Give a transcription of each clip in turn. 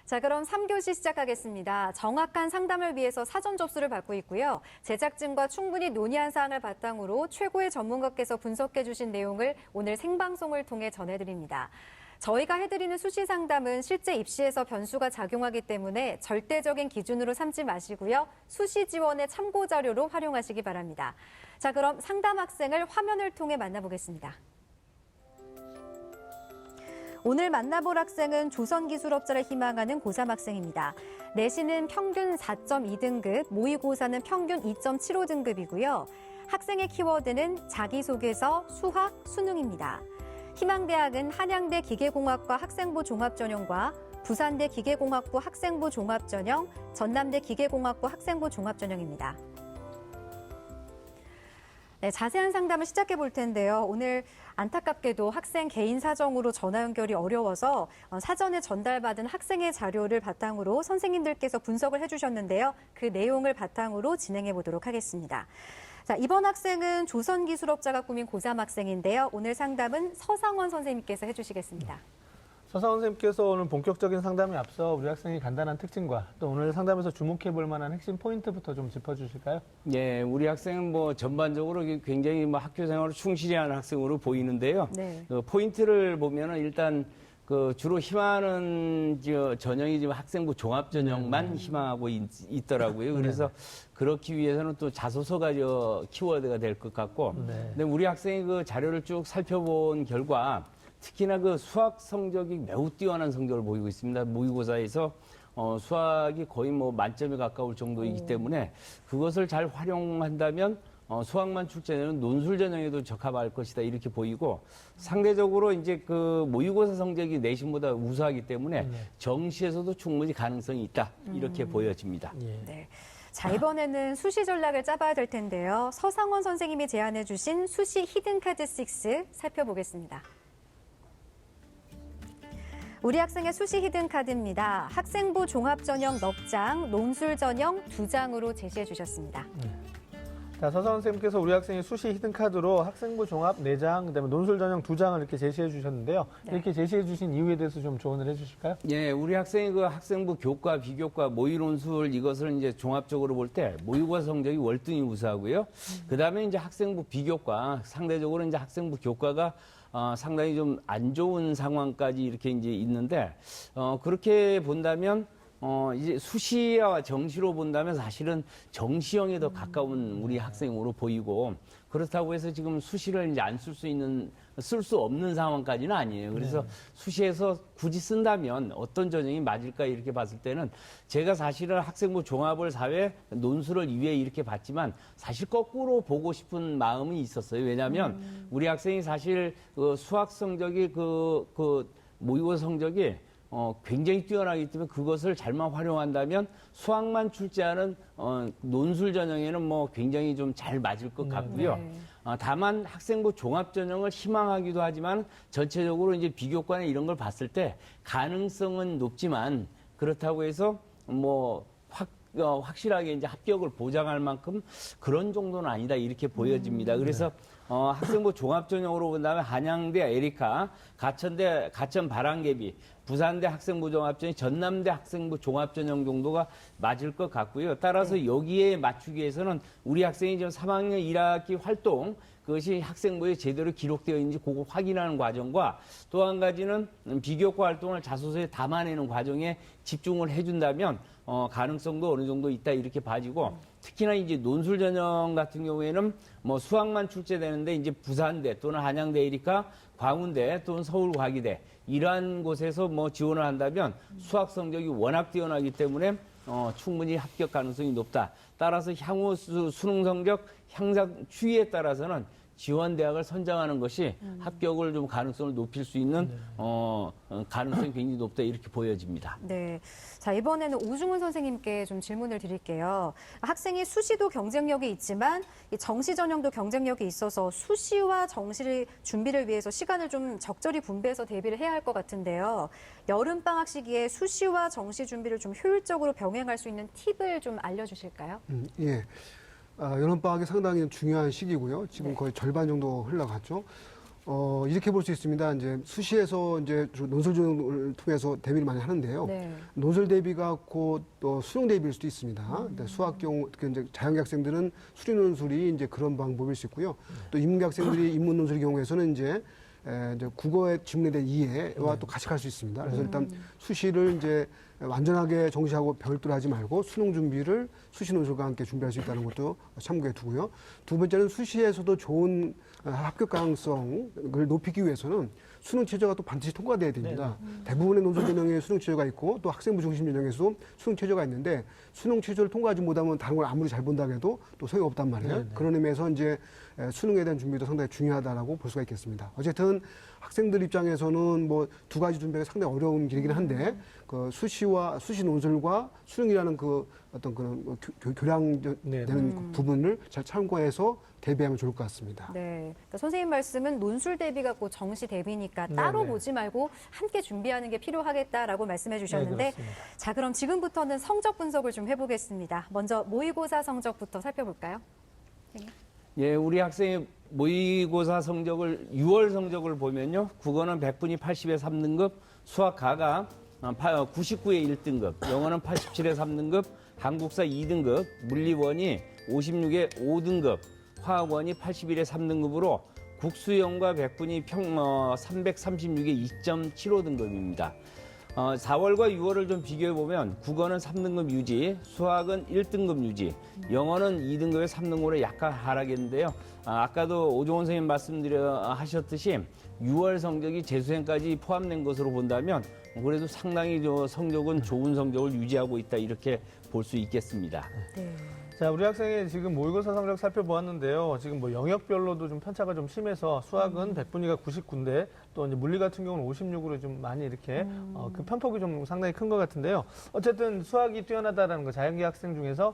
자, 그럼 3교시 시작하겠습니다. 정확한 상담을 위해서 사전 접수를 받고 있고요. 제작진과 충분히 논의한 사항을 바탕으로 최고의 전문가께서 분석해 주신 내용을 오늘 생방송을 통해 전해드립니다. 저희가 해드리는 수시 상담은 실제 입시에서 변수가 작용하기 때문에 절대적인 기준으로 삼지 마시고요. 수시 지원의 참고 자료로 활용하시기 바랍니다. 자, 그럼 상담 학생을 화면을 통해 만나보겠습니다. 오늘 만나볼 학생은 조선기술업자를 희망하는 고3 학생입니다. 내신은 평균 4.2등급, 모의고사는 평균 2.75등급이고요. 학생의 키워드는 자기소개서, 수학, 수능입니다. 희망대학은 한양대 기계공학과 학생부 종합전형과 부산대 기계공학부 학생부 종합전형, 전남대 기계공학부 학생부 종합전형입니다. 네, 자세한 상담을 시작해 볼 텐데요. 오늘 안타깝게도 학생 개인 사정으로 전화 연결이 어려워서 사전에 전달받은 학생의 자료를 바탕으로 선생님들께서 분석을 해주셨는데요. 그 내용을 바탕으로 진행해 보도록 하겠습니다. 자, 이번 학생은 조선기술업자가 꾸민 고3 학생인데요. 오늘 상담은 서상원 선생님께서 해주시겠습니다. 서상원 선생님께서 오늘 본격적인 상담에 앞서 우리 학생의 간단한 특징과 또 오늘 상담에서 주목해 볼 만한 핵심 포인트부터 좀 짚어주실까요? 네, 우리 학생은 전반적으로 굉장히 학교 생활을 충실히 하는 학생으로 보이는데요. 네. 포인트를 보면은 일단 주로 희망하는 전형이 지금 학생부 종합 전형만 희망하고 있더라고요. 그래서 그렇기 위해서는 또 자소서가 키워드가 될 것 같고. 근데 우리 학생이 그 자료를 쭉 살펴본 결과 특히나 수학 성적이 매우 뛰어난 성적을 보이고 있습니다. 모의고사에서 수학이 거의 만점에 가까울 정도이기 때문에 그것을 잘 활용한다면 수학만 출제되는 논술 전형에도 적합할 것이다 이렇게 보이고, 상대적으로 이제 모의고사 성적이 내신보다 우수하기 때문에 정시에서도 충분히 가능성이 있다 이렇게 보여집니다. 네. 자, 이번에는 수시 전략을 짜봐야 될 텐데요. 서상원 선생님이 제안해 주신 수시 히든카드 6 살펴보겠습니다. 우리 학생의 수시 히든카드입니다. 학생부 종합전형 넉 장, 논술 전형 2장으로 제시해 주셨습니다. 자, 서상원 선생님께서 우리 학생의 수시 히든카드로 학생부 종합 4장, 그다음에 논술 전형 2장을 이렇게 제시해 주셨는데요. 네. 이렇게 제시해 주신 이유에 대해서 좀 조언을 해 주실까요? 예, 우리 학생이 학생부 교과, 비교과, 모의논술 이것을 이제 종합적으로 볼 때 모의고사 성적이 월등히 우수하고요. 그다음에 이제 학생부 비교과, 상대적으로 이제 학생부 교과가 상당히 좀 안 좋은 상황까지 이렇게 이제 있는데, 그렇게 본다면 이제 수시와 정시로 본다면 사실은 정시형에 더 가까운 우리 학생으로 보이고, 그렇다고 해서 지금 수시를 이제 안 쓸 수 없는 상황까지는 아니에요. 그래서 수시에서 굳이 쓴다면 어떤 전형이 맞을까 이렇게 봤을 때는 제가 사실은 학생부 종합을 4회 논술을 2회 이렇게 봤지만 사실 거꾸로 보고 싶은 마음이 있었어요. 왜냐하면 우리 학생이 사실 수학 성적이 모의고사 성적이 굉장히 뛰어나기 때문에 그것을 잘만 활용한다면 수학만 출제하는 논술 전형에는 굉장히 좀 잘 맞을 것 같고요. 다만 학생부 종합 전형을 희망하기도 하지만 전체적으로 이제 비교과나 이런 걸 봤을 때 가능성은 높지만 그렇다고 해서 확실하게 이제 합격을 보장할 만큼 그런 정도는 아니다 이렇게 보여집니다. 그래서 학생부 종합 전형으로 본다면 한양대 에리카, 가천 바람개비, 부산대 학생부 종합전형, 전남대 학생부 종합전형 정도가 맞을 것 같고요. 따라서 여기에 맞추기 위해서는 우리 학생이 지금 3학년 1학기 활동, 그것이 학생부에 제대로 기록되어 있는지 그거 확인하는 과정과 또 한 가지는 비교과 활동을 자소서에 담아내는 과정에 집중을 해준다면 가능성도 어느 정도 있다 이렇게 봐지고, 특히나 이제 논술 전형 같은 경우에는 수학만 출제되는데 이제 부산대 또는 한양대 에리카, 광운대 또는 서울과기대 이러한 곳에서 지원을 한다면 수학 성적이 워낙 뛰어나기 때문에 충분히 합격 가능성이 높다. 따라서 향후 수능 성적 향상 추이에 따라서는 지원 대학을 선정하는 것이 합격을 좀 가능성을 높일 수 있는 가능성이 굉장히 높다 이렇게 보여집니다. 네. 자, 이번에는 오중훈 선생님께 좀 질문을 드릴게요. 학생이 수시도 경쟁력이 있지만 이 정시 전형도 경쟁력이 있어서 수시와 정시 준비를 위해서 시간을 좀 적절히 분배해서 대비를 해야 할 것 같은데요. 여름 방학 시기에 수시와 정시 준비를 좀 효율적으로 병행할 수 있는 팁을 좀 알려주실까요? 예. 여름방학이 상당히 중요한 시기고요. 지금 거의 절반 정도 흘러갔죠. 이렇게 볼 수 있습니다. 이제 수시에서 이제 주로 논술 조정을 통해서 대비를 많이 하는데요. 네. 논술 대비가 곧 또 수능 대비일 수도 있습니다. 수학 경우, 특히 이제 자연계 학생들은 수리 논술이 이제 그런 방법일 수 있고요. 또 인문계 학생들이 인문 논술의 경우에서는 이제 국어의 지문에 대한 이해와 또 같이 갈 수 있습니다. 그래서 일단 수시를 이제 완전하게 정시하고 별도로 하지 말고 수능 준비를 수시 논술과 함께 준비할 수 있다는 것도 참고해 두고요. 두 번째는 수시에서도 좋은 합격 가능성을 높이기 위해서는 수능 최저가 또 반드시 통과돼야 됩니다. 대부분의 논술 전형에 수능 최저가 있고 또 학생부 중심 전형에서도 수능 최저가 있는데 수능 최저를 통과하지 못하면 다른 걸 아무리 잘 본다 해도 또 소용이 없단 말이에요. 그런 의미에서 이제 수능에 대한 준비도 상당히 중요하다라고 볼 수가 있겠습니다. 어쨌든 학생들 입장에서는 뭐 두 가지 준비가 상당히 어려운 길이긴 한데 그 수시와 수시 논술과 수능이라는 그 어떤 그런 교량되는 부분을 잘 참고해서 대비하면 좋을 것 같습니다. 네. 그러니까 선생님 말씀은 논술 대비가 꼭 정시 대비니까 따로 네네. 보지 말고 함께 준비하는 게 필요하겠다라고 말씀해 주셨는데 네, 그렇습니다. 자, 그럼 지금부터는 성적 분석을 좀 해보겠습니다. 먼저 모의고사 성적부터 살펴볼까요? 예, 우리 학생의 모의고사 성적을 6월 성적을 보면요. 국어는 100분이 80에 3등급, 수학 가가 99에 1등급, 영어는 87에 3등급, 한국사 2등급, 물리원이 56에 5등급, 화학원이 81에 3등급으로 국수영과 100분이 336에 2.75등급입니다. 4월과 6월을 좀 비교해 보면 국어는 3등급 유지, 수학은 1등급 유지, 영어는 2등급에 3등급으로 약간 하락했는데요. 아까도 오종원 선생님 하셨듯이 6월 성적이 재수생까지 포함된 것으로 본다면 그래도 상당히 성적은 좋은 성적을 유지하고 있다 이렇게 볼 수 있겠습니다. 네. 자, 우리 학생의 지금 모의고사 성적 살펴보았는데요. 지금 뭐 영역별로도 좀 편차가 좀 심해서 수학은 100분위가 99인데 또 이제 물리 같은 경우는 56으로 좀 많이 이렇게 그 편폭이 좀 상당히 큰 것 같은데요. 어쨌든 수학이 뛰어나다라는 거, 자연계 학생 중에서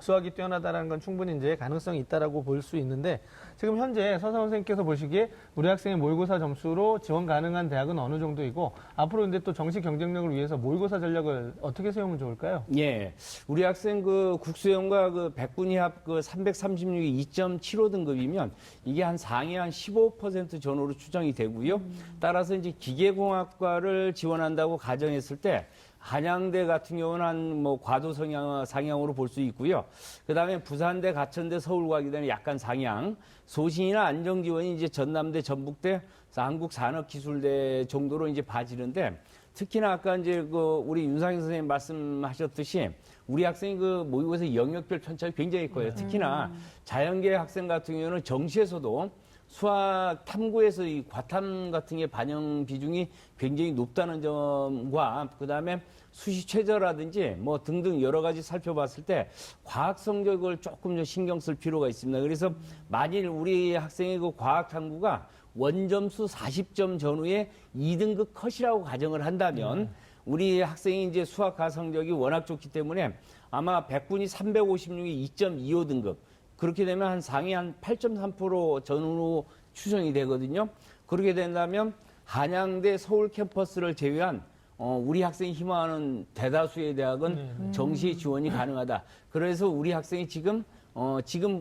수학이 뛰어나다라는 건 충분히 이제 가능성이 있다라고 볼 수 있는데 지금 현재 서사원 선생님께서 보시기에 우리 학생의 모의고사 점수로 지원 가능한 대학은 어느 정도이고 앞으로 근데 또 정시 경쟁력을 위해서 모의고사 전략을 어떻게 세우면 좋을까요? 예. 우리 학생 그 국수영과 그 100분위 합 그 336이 2.75등급이면 이게 한 상위 한 15% 전후로 추정이 되고요. 따라서 이제 기계공학과를 지원한다고 가정했을 때 한양대 같은 경우는 한 뭐 과도 상향으로 볼 수 있고요. 그다음에 부산대, 가천대, 서울과기 때문에 약간 상향. 소신이나 안정지원이 이제 전남대, 전북대, 한국산업기술대 정도로 이제 봐지는데 특히나 아까 이제 그 우리 윤상현 선생님 말씀하셨듯이 우리 학생이 그 모의고사 영역별 편차가 굉장히 커요. 특히나 자연계 학생 같은 경우는 정시에서도 수학 탐구에서 이 과탐 같은 게 반영 비중이 굉장히 높다는 점과 그다음에 수시 최저라든지 뭐 등등 여러 가지 살펴봤을 때 과학 성적을 조금 더 신경 쓸 필요가 있습니다. 그래서 만일 우리 학생의 그 과학 탐구가 원점수 40점 전후에 2등급 컷이라고 가정을 한다면 우리 학생이 이제 수학 가성적이 워낙 좋기 때문에 아마 100분이 356이 2.25등급 그렇게 되면 한 상위 한 8.3% 전후로 추정이 되거든요. 그렇게 된다면 한양대 서울 캠퍼스를 제외한 우리 학생이 희망하는 대다수의 대학은 정시 지원이 가능하다. 그래서 우리 학생이 지금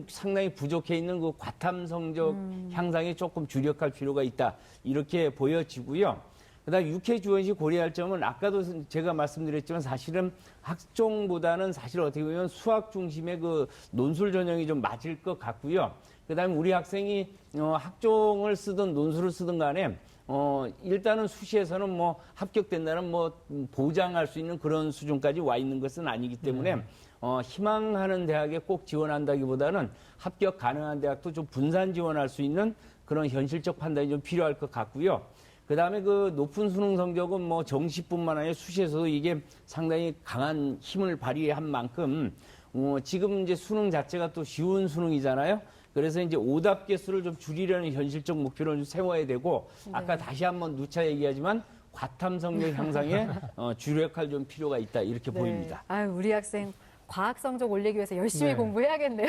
상당히 부족해 있는 그 과탐 성적 향상에 조금 주력할 필요가 있다. 이렇게 보여지고요. 그다음 육회 지원시 고려할 점은 아까도 제가 말씀드렸지만 사실은 학종보다는 사실 어떻게 보면 수학 중심의 그 논술 전형이 좀 맞을 것 같고요. 그다음에 우리 학생이 학종을 쓰든 논술을 쓰든 간에 일단은 수시에서는 뭐 합격된다는 뭐 보장할 수 있는 그런 수준까지 와 있는 것은 아니기 때문에 희망하는 대학에 꼭 지원한다기보다는 합격 가능한 대학도 좀 분산 지원할 수 있는 그런 현실적 판단이 좀 필요할 것 같고요. 그다음에 그 높은 수능 성적은 뭐 정시뿐만 아니라 수시에서도 이게 상당히 강한 힘을 발휘한 만큼 지금 이제 수능 자체가 또 쉬운 수능이잖아요. 그래서 이제 오답 개수를 좀 줄이려는 현실적 목표를 좀 세워야 되고 아까 다시 한번 누차 얘기하지만 과탐 성적 향상에 주력할 좀 필요가 있다 이렇게 보입니다. 아유, 우리 학생 과학 성적 올리기 위해서 열심히 네. 공부해야겠네요.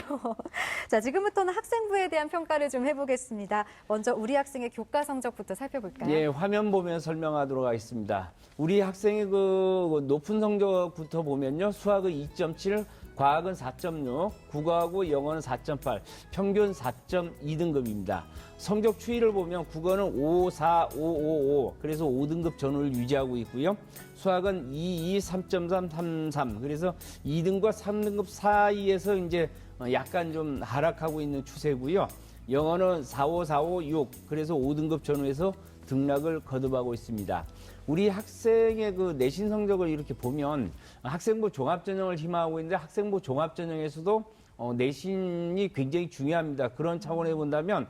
자, 지금부터는 학생부에 대한 평가를 좀 해보겠습니다. 먼저 우리 학생의 교과 성적부터 살펴볼까요? 예, 화면 보면 설명하도록 하겠습니다. 우리 학생의 그 높은 성적부터 보면요. 수학은 2.7, 과학은 4.6, 국어하고 영어는 4.8, 평균 4.2등급입니다. 성적 추이를 보면 국어는 5, 4, 5, 5, 5, 그래서 5등급 전후를 유지하고 있고요. 수학은 2, 2, 3.3, 3, 3, 그래서 2등과 3등급 사이에서 이제 약간 좀 하락하고 있는 추세고요. 영어는 4, 5, 4, 5, 6, 그래서 5등급 전후에서 등락을 거듭하고 있습니다. 우리 학생의 그 내신 성적을 이렇게 보면 학생부 종합전형을 희망하고 있는데 학생부 종합전형에서도 내신이 굉장히 중요합니다. 그런 차원에 본다면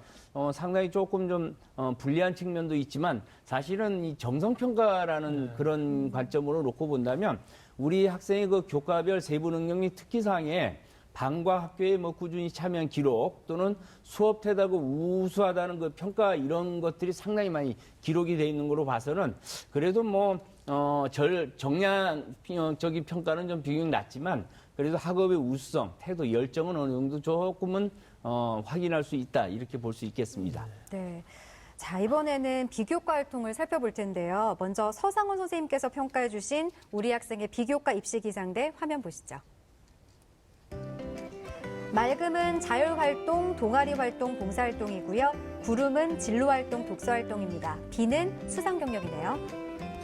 상당히 조금 좀 불리한 측면도 있지만 사실은 이 정성평가라는 그런 관점으로 놓고 본다면 우리 학생의 그 교과별 세부 능력 및 특기사항에 방과 학교에 뭐 꾸준히 참여한 기록 또는 수업 태도가 우수하다는 그 평가 이런 것들이 상당히 많이 기록이 돼 있는 걸로 봐서는 그래도 뭐 정량적인 평가는 좀 비교가 낮지만 그래도 학업의 우수성, 태도, 열정은 어느 정도 조금은 확인할 수 있다 이렇게 볼 수 있겠습니다. 네. 자, 이번에는 비교과 활동을 살펴볼 텐데요. 먼저 서상원 선생님께서 평가해 주신 우리 학생의 비교과 입시 기상대 화면 보시죠. 맑음은 자율활동, 동아리활동, 봉사활동이고요. 구름은 진로활동, 독서활동입니다. 비는 수상경력이네요.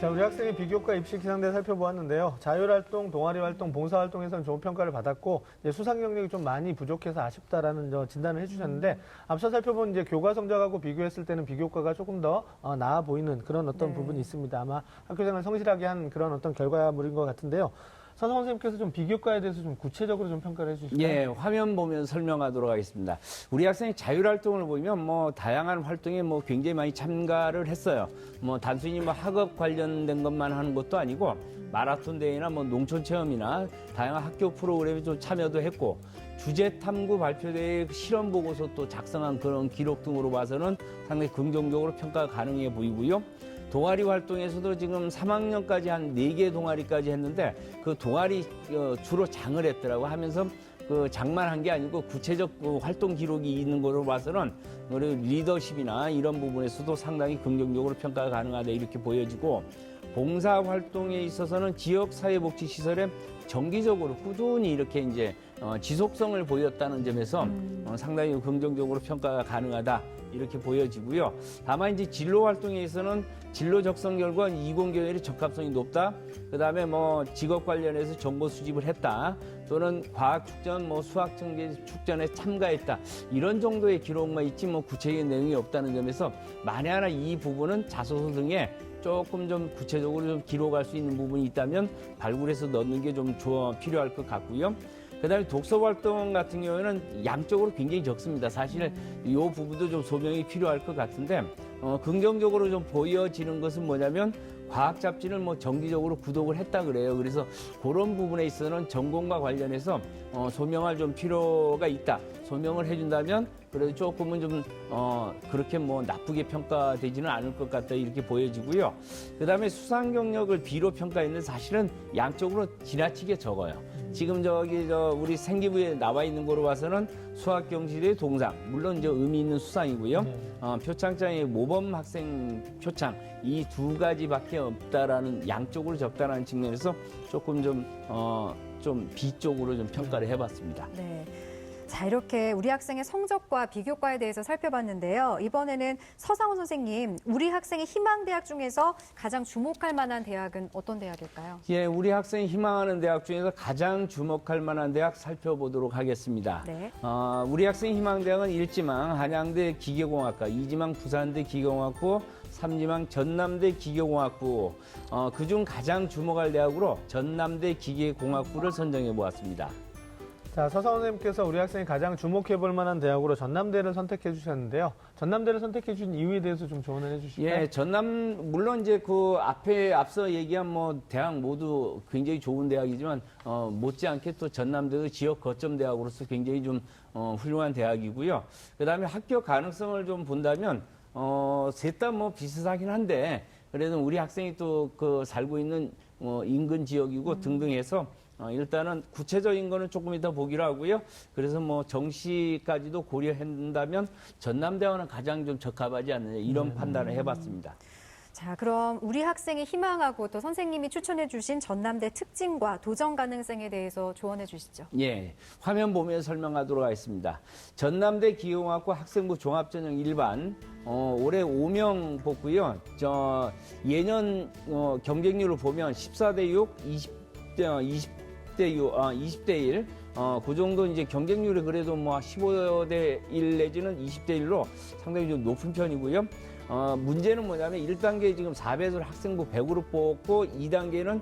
자, 우리 학생의 비교과 입시 기상대 살펴보았는데요. 자율활동, 동아리활동, 봉사활동에서는 좋은 평가를 받았고 이제 수상 경력이 좀 많이 부족해서 아쉽다라는 진단을 해주셨는데 앞서 살펴본 이제 교과 성적하고 비교했을 때는 비교과가 조금 더 나아 보이는 그런 어떤 부분이 있습니다. 아마 학교생활 성실하게 한 그런 어떤 결과물인 것 같은데요. 서상원 선생님께서 좀 비교과에 대해서 좀 구체적으로 좀 평가를 해주실까요? 예, 화면 보면 설명하도록 하겠습니다. 우리 학생이 자율활동을 보면 뭐 다양한 활동에 뭐 굉장히 많이 참가를 했어요. 뭐 단순히 뭐 학업 관련된 것만 하는 것도 아니고 마라톤 대회나 뭐 농촌 체험이나 다양한 학교 프로그램에 좀 참여도 했고 주제 탐구 발표대회 실험 보고서 또 작성한 그런 기록 등으로 봐서는 상당히 긍정적으로 평가가 가능해 보이고요. 동아리 활동에서도 지금 3학년까지 한 4개 동아리까지 했는데 그 동아리 주로 장을 했더라고 하면서 그 장만 한 게 아니고 구체적 활동 기록이 있는 걸로 봐서는 리더십이나 이런 부분에서도 상당히 긍정적으로 평가가 가능하다 이렇게 보여지고 봉사 활동에 있어서는 지역 사회복지시설에 정기적으로 꾸준히 이렇게 이제 지속성을 보였다는 점에서 상당히 긍정적으로 평가가 가능하다 이렇게 보여지고요. 다만 이제 진로 활동에서는 진로 적성 결과 이공계열의 적합성이 높다. 그다음에 뭐 직업 관련해서 정보 수집을 했다. 또는 과학 축전, 뭐 수학 청계 축전에 참가했다. 이런 정도의 기록만 있지 뭐 구체적인 내용이 없다는 점에서 만에 하나 이 부분은 자소서 등에 조금 좀 구체적으로 좀 기록할 수 있는 부분이 있다면 발굴해서 넣는 게 좀 필요할 것 같고요. 그다음에 독서 활동 같은 경우에는 양적으로 굉장히 적습니다. 사실 이 부분도 좀 소명이 필요할 것 같은데 긍정적으로 좀 보여지는 것은 뭐냐면 과학 잡지를 뭐 정기적으로 구독을 했다 그래요. 그래서 그런 부분에 있어서는 전공과 관련해서 소명할 좀 필요가 있다. 소명을 해준다면 그래도 조금은 좀 그렇게 뭐 나쁘게 평가되지는 않을 것 같다 이렇게 보여지고요. 그다음에 수상 경력을 B로 평가했는데 사실은 양적으로 지나치게 적어요. 지금 우리 생기부에 나와 있는 거로 봐서는 수학 경시대 동상 물론 이제 의미 있는 수상이고요. 표창장에 모범 학생 표창 이 두 가지밖에 없다라는 양쪽으로 적다라는 측면에서 조금 좀 B 쪽으로 좀 평가를 해봤습니다. 네. 자, 이렇게 우리 학생의 성적과 비교과에 대해서 살펴봤는데요. 이번에는 서상원 선생님, 우리 학생의 희망대학 중에서 가장 주목할 만한 대학은 어떤 대학일까요? 예, 우리 학생이 희망하는 대학 중에서 가장 주목할 만한 대학 살펴보도록 하겠습니다. 네. 우리 학생 희망대학은 1지망 한양대 기계공학과, 2지망 부산대 기계공학부, 3지망 전남대 기계공학부, 그중 가장 주목할 대학으로 전남대 기계공학부를 선정해 보았습니다. 자, 서상원 선생님께서 우리 학생이 가장 주목해 볼 만한 대학으로 전남대를 선택해 주셨는데요. 전남대를 선택해 주신 이유에 대해서 좀 조언을 해 주실까요? 예, 물론 이제 그 앞서 얘기한 뭐 대학 모두 굉장히 좋은 대학이지만, 못지않게 또 전남대도 지역 거점 대학으로서 굉장히 좀, 훌륭한 대학이고요. 그 다음에 학교 가능성을 좀 본다면, 셋 다 뭐 비슷하긴 한데, 그래도 우리 학생이 또 그 살고 있는, 인근 지역이고 등등 해서, 일단은 구체적인 거는 조금 이따 보기로 하고요. 그래서 뭐 정시까지도 고려한다면 전남대와는 가장 좀 적합하지 않느냐 이런 판단을 해봤습니다. 자, 그럼 우리 학생이 희망하고 또 선생님이 추천해 주신 전남대 특징과 도전 가능성에 대해서 조언해 주시죠. 예, 화면 보면 설명하도록 하겠습니다. 전남대 기계공학과 학생부 종합전형 일반 올해 5명 뽑고요. 예년 경쟁률을 보면 14대 6, 20대 6, 20대 1. 그 정도 이제 경쟁률이 그래도 뭐 15대 1 내지는 20대 1로 상당히 좀 높은 편이고요. 문제는 뭐냐면 1단계 지금 4배수를 학생부 100으로 뽑고 2단계는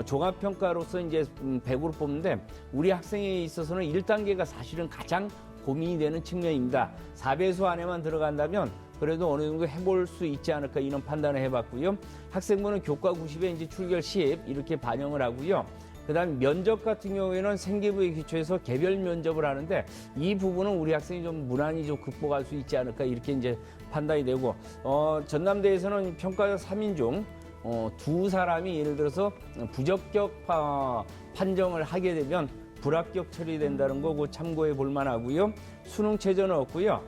종합평가로서 이제 100으로 뽑는데 우리 학생에 있어서는 1단계가 사실은 가장 고민이 되는 측면입니다. 4배수 안에만 들어간다면 그래도 어느 정도 해볼 수 있지 않을까 이런 판단을 해봤고요. 학생부는 교과 90에 이제 출결 10 이렇게 반영을 하고요. 그다음 면접 같은 경우에는 생기부에 기초해서 개별 면접을 하는데 이 부분은 우리 학생이 좀 무난히 좀 극복할 수 있지 않을까 이렇게 이제 판단이 되고 전남대에서는 평가자 3인 중 두 사람이 예를 들어서 부적격 판정을 하게 되면 불합격 처리된다는 거 그 참고해 볼 만하고요. 수능 최저는 없고요.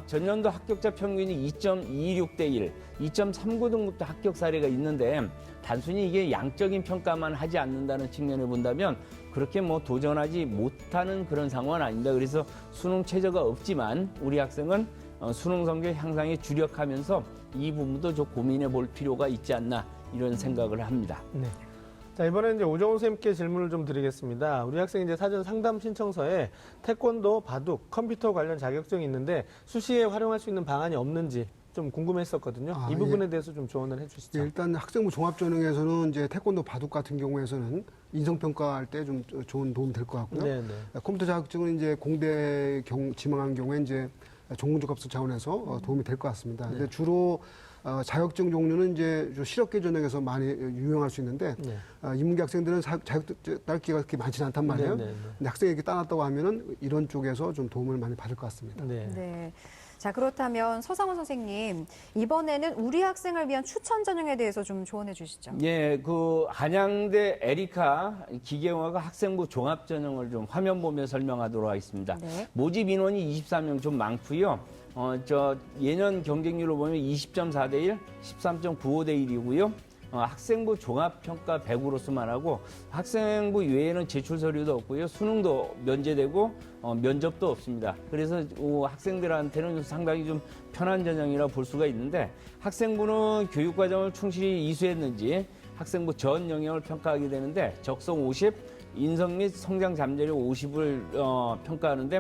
전년도 합격자 평균이 2.26대 1, 2.39등급도 합격 사례가 있는데 단순히 이게 양적인 평가만 하지 않는다는 측면을 본다면 그렇게 뭐 도전하지 못하는 그런 상황은 아닙니다. 그래서 수능 최저가 없지만 우리 학생은 수능 성적 향상에 주력하면서 이 부분도 좀 고민해 볼 필요가 있지 않나 이런 생각을 합니다. 네. 자, 이번에는 이제 오정훈 선생님께 질문을 좀 드리겠습니다. 우리 학생이 이제 사전 상담 신청서에 태권도, 바둑, 컴퓨터 관련 자격증이 있는데 수시에 활용할 수 있는 방안이 없는지 좀 궁금했었거든요. 이 부분에 대해서 좀 조언을 해주시죠. 예, 일단 학생부 종합전형에서는 이제 태권도, 바둑 같은 경우에서는 인성평가할 때 좀 좋은 도움이 될 것 같고요. 네, 네. 컴퓨터 자격증은 이제 공대 지망한 경우에 이제 전공적합수 차원에서 도움이 될 것 같습니다. 근데 주로 자격증 종류는 이제 실업계 전형에서 많이 유용할 수 있는데 네. 인문계 학생들은 자격증 딸 기회가 그렇게 많지는 않단 말이에요. 네, 네, 네. 근데 학생이 이렇게 따놨다고 하면은 이런 쪽에서 좀 도움을 많이 받을 것 같습니다. 네. 네. 자, 그렇다면 서상원 선생님, 이번에는 우리 학생을 위한 추천 전형에 대해서 좀 조언해 주시죠. 예, 그 한양대 에리카 기계공학과 학생부 종합 전형을 좀 화면 보며 설명하도록 하겠습니다. 네. 모집 인원이 24명 좀 많고요. 예년 경쟁률로 보면 20.4대 1, 13.95대 1이고요. 학생부 종합평가 100으로서만 하고 학생부 외에는 제출 서류도 없고요. 수능도 면제되고 면접도 없습니다. 그래서 학생들한테는 상당히 좀 편한 전형이라 볼 수가 있는데 학생부는 교육과정을 충실히 이수했는지 학생부 전 영역을 평가하게 되는데 적성 50, 인성 및 성장 잠재력 50을 평가하는데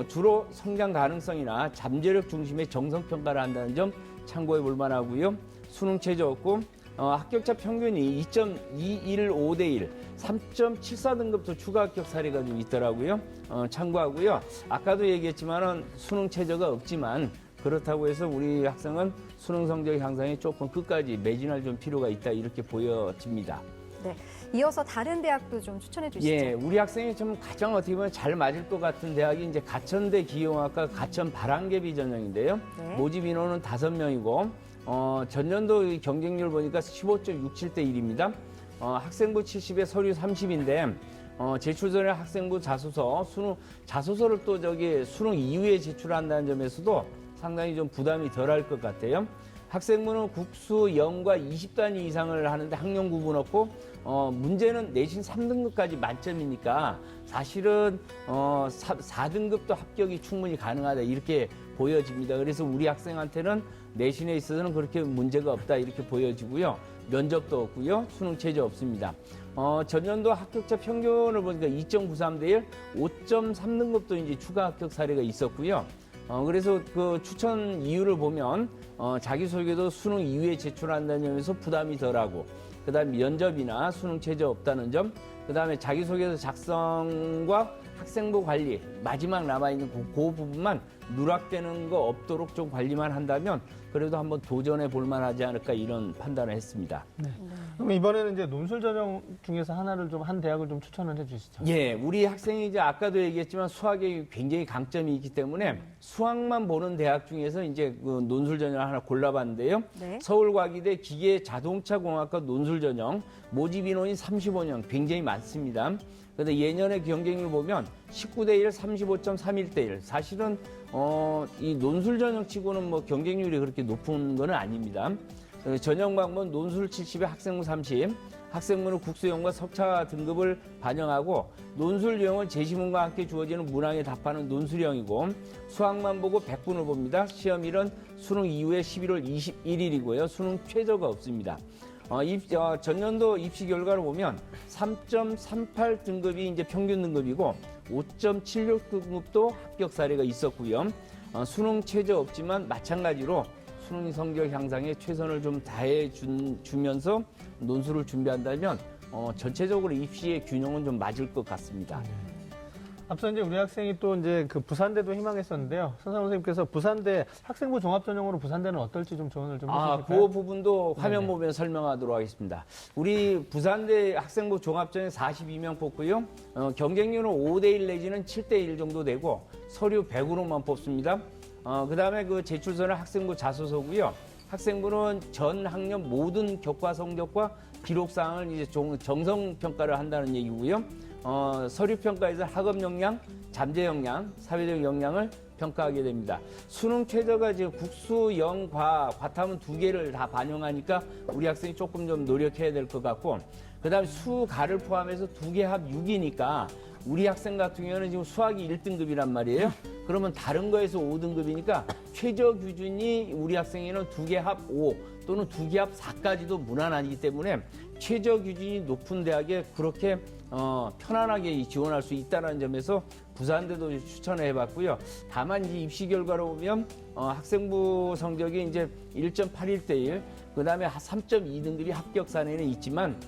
주로 성장 가능성이나 잠재력 중심의 정성 평가를 한다는 점 참고해 볼 만하고요. 수능 최저 없고 합격자 평균이 2.215대 1, 3.74등급도 추가 합격 사례가 좀 있더라고요. 참고하고요. 아까도 얘기했지만은 수능 최저가 없지만 그렇다고 해서 우리 학생은 수능 성적 향상에 조금 끝까지 매진할 좀 필요가 있다 이렇게 보여집니다. 네. 이어서 다른 대학도 좀 추천해 주시죠. 예, 우리 학생이 좀 가장 어떻게 보면 잘 맞을 것 같은 대학이 이제 가천대 기계공학과 가천 바람개비 전형인데요. 네. 모집 인원은 5명이고 전년도 경쟁률 보니까 15.67대 1입니다. 학생부 70에 서류 30인데 제출 전에 학생부 자소서, 자소서를 또 수능 이후에 제출한다는 점에서도 상당히 좀 부담이 덜할 것 같아요. 학생부는 국수 0과 20단위 이상을 하는데 학년 구분 없고 문제는 내신 3등급까지 만점이니까 사실은 4등급도 합격이 충분히 가능하다 이렇게 보여집니다. 그래서 우리 학생한테는 내신에 있어서는 그렇게 문제가 없다 이렇게 보여지고요. 면접도 없고요. 수능 최저 없습니다. 전년도 합격자 평균을 보니까 2.93대 1, 5.3등급도 이제 추가 합격 사례가 있었고요. 그래서 그 추천 이유를 보면 자기소개도 수능 이후에 제출한다는 점에서 부담이 덜하고 그다음에 면접이나 수능 최저 없다는 점, 그다음에 자기소개서 작성과 학생부 관리 마지막 남아있는 그 부분만 누락되는 거 없도록 좀 관리만 한다면 그래도 한번 도전해 볼 만하지 않을까 이런 판단을 했습니다. 네. 그럼 이번에는 이제 논술 전형 중에서 하나를 좀 한 대학을 좀 추천을 해주시죠. 예, 우리 학생이 이제 아까도 얘기했지만 수학에 굉장히 강점이 있기 때문에 수학만 보는 대학 중에서 이제 그 논술 전형을 하나 골라봤는데요. 네. 서울과기대 기계자동차공학과 논술 전형 모집 인원이 35명 굉장히 많습니다. 그런데 예년의 경쟁률 보면 19대 1, 35.31대 1. 사실은 이 논술 전형 치고는 뭐 경쟁률이 그렇게 높은 건 아닙니다. 전형 방문 논술 70에 학생부 30, 학생부는 국수형과 석차 등급을 반영하고 논술 유형은 제시문과 함께 주어지는 문항에 답하는 논술형이고 수학만 보고 100분을 봅니다. 시험일은 수능 이후에 11월 21일이고요. 수능 최저가 없습니다. 전년도 입시 결과를 보면 3.38 등급이 이제 평균 등급이고 5.76 등급도 합격 사례가 있었고요. 수능 최저 없지만 마찬가지로 수능 성적 향상에 최선을 좀 다해 주면서 논술을 준비한다면 전체적으로 입시의 균형은 좀 맞을 것 같습니다. 앞서 이제 우리 학생이 또 이제 그 부산대도 희망했었는데요. 선상 선생님께서 부산대 학생부 종합 전형으로 부산대는 어떨지 좀 조언을 좀 해주실까요? 그 부분도 화면 네네. 보면 설명하도록 하겠습니다. 우리 부산대 학생부 종합 전형 42명 뽑고요. 경쟁률은 5대1 내지는 7대1 정도 되고 서류 100으로만 뽑습니다. 그다음에 그 제출서는 학생부 자소서고요. 학생부는 전 학년 모든 교과 성적과 기록 사항을 이제 정성 평가를 한다는 얘기고요. 서류 평가에서 학업 역량, 잠재 역량, 사회적 역량을 평가하게 됩니다. 수능 최저가 지금 국수, 영, 과탐은 2개를 다 반영하니까 우리 학생이 조금 좀 노력해야 될 것 같고, 그다음에 수, 가를 포함해서 2개 합 6이니까 우리 학생 같은 경우는 지금 수학이 1등급이란 말이에요. 그러면 다른 거에서 5등급이니까 최저 기준이 우리 학생에는 2개 합 5 또는 2개 합 4까지도 무난하기 때문에 최저 기준이 높은 대학에 그렇게 편안하게 지원할 수 있다는 점에서 부산대도 추천을 해봤고요. 다만 이제 입시 결과로 보면 학생부 성적이 이제 1.81대 1, 그 다음에 3.2등급이 합격 사례는 있지만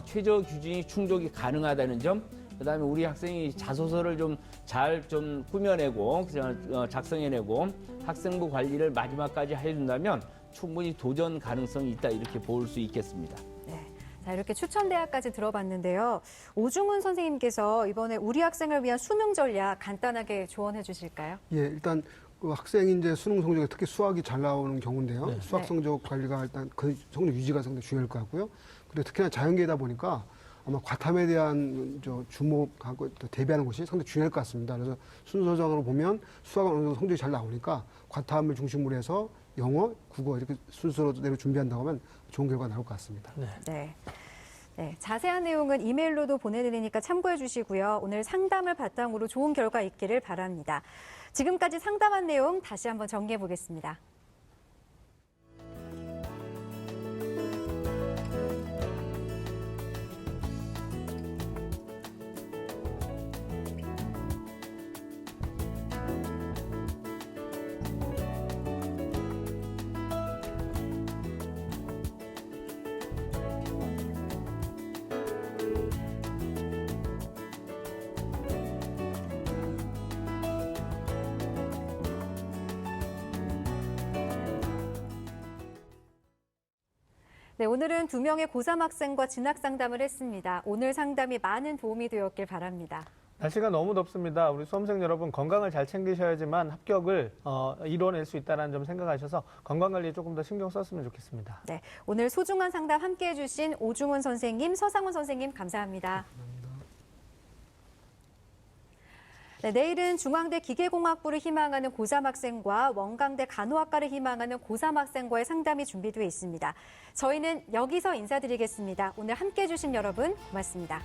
최저 기준이 충족이 가능하다는 점, 그 다음에 우리 학생이 자소서를 좀 잘 꾸며내고 작성해내고 학생부 관리를 마지막까지 해준다면 충분히 도전 가능성이 있다 이렇게 볼 수 있겠습니다. 네. 자, 이렇게 추천 대학까지 들어봤는데요. 오중훈 선생님께서 이번에 우리 학생을 위한 수능 전략 간단하게 조언해 주실까요? 예, 일단 그 학생이 이제 수능 성적에 특히 수학이 잘 나오는 경우인데요. 네. 수학 성적 관리가 일단 그 성적 유지가 상당히 중요할 것 같고요. 그리고 특히나 자연계다 보니까 아마 과탐에 대한 주목하고 또 대비하는 것이 상당히 중요할 것 같습니다. 그래서 순서적으로 보면 수학은 어느 정도 성적이 잘 나오니까 과탐을 중심으로 해서 영어, 국어 이렇게 순서대로 준비한다고 하면 좋은 결과가 나올 것 같습니다. 네. 네, 자세한 내용은 이메일로도 보내드리니까 참고해 주시고요. 오늘 상담을 바탕으로 좋은 결과 있기를 바랍니다. 지금까지 상담한 내용 다시 한번 정리해 보겠습니다. 네, 오늘은 2명의 고3 학생과 진학 상담을 했습니다. 오늘 상담이 많은 도움이 되었길 바랍니다. 날씨가 너무 덥습니다. 우리 수험생 여러분 건강을 잘 챙기셔야지만 합격을 이뤄낼 수 있다는 점 생각하셔서 건강관리에 조금 더 신경 썼으면 좋겠습니다. 네, 오늘 소중한 상담 함께해 주신 오중훈 선생님, 서상훈 선생님 감사합니다. 네, 내일은 중앙대 기계공학부를 희망하는 고3 학생과 원광대 간호학과를 희망하는 고3 학생과의 상담이 준비되어 있습니다. 저희는 여기서 인사드리겠습니다. 오늘 함께해 주신 여러분 고맙습니다.